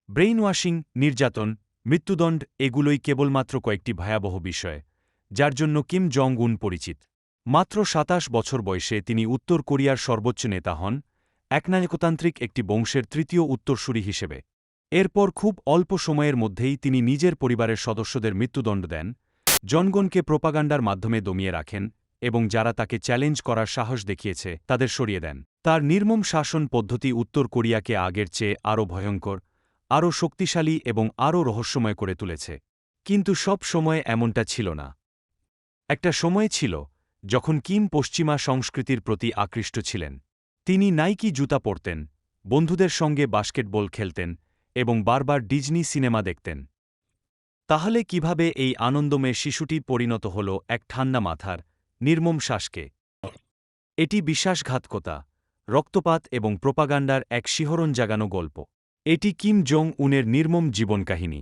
Brain washing, নির্যাতন, মৃত্যুদণ্ড এগুলোই কেবলমাত্র কয়েকটি ভয়াবহ বিষয়, যার জন্য কিম জং উন পরিচিত। মাত্র ২৭ বছর বয়সে তিনি উত্তর কোরিয়ার সর্বোচ্চ নেতা হন, একনায়কতান্ত্রিক একটি বংশের তৃতীয় উত্তরসূরি হিসেবে। এরপর খুব অল্প সময়ের মধ্যেই তিনি নিজের পরিবারের সদস্যদের মৃত্যুদণ্ড দেন, জনগণকে প্রোপাগান্ডার মাধ্যমে দমিয়ে রাখেন এবং যারা তাকে চ্যালেঞ্জ করার সাহস দেখিয়েছে তাদের সরিয়ে দেন। তার নির্মম শাসন পদ্ধতি উত্তর কোরিয়াকে আগের চেয়ে আরও ভয়ঙ্কর, আরও শক্তিশালী এবং আরও রহস্যময় করে তুলেছে। কিন্তু সব সময় এমনটা ছিল না। একটা সময় ছিল যখন কিম পশ্চিমা সংস্কৃতির প্রতি আকৃষ্ট ছিলেন। তিনি নাইকি জুতা পরতেন, বন্ধুদের সঙ্গে বাস্কেটবল খেলতেন এবং বারবার ডিজনি সিনেমা দেখতেন। তাহলে কিভাবে এই আনন্দময় শিশুটি পরিণত হল এক ঠান্ডা মাথার, নির্মম শ্বাসকে? এটি বিশ্বাসঘাতকতা, রক্তপাত এবং প্রোপাগান্ডার এক শিহরণ জাগানো গল্প। এটি কিম জং উনের নির্মম জীবনকাহিনী।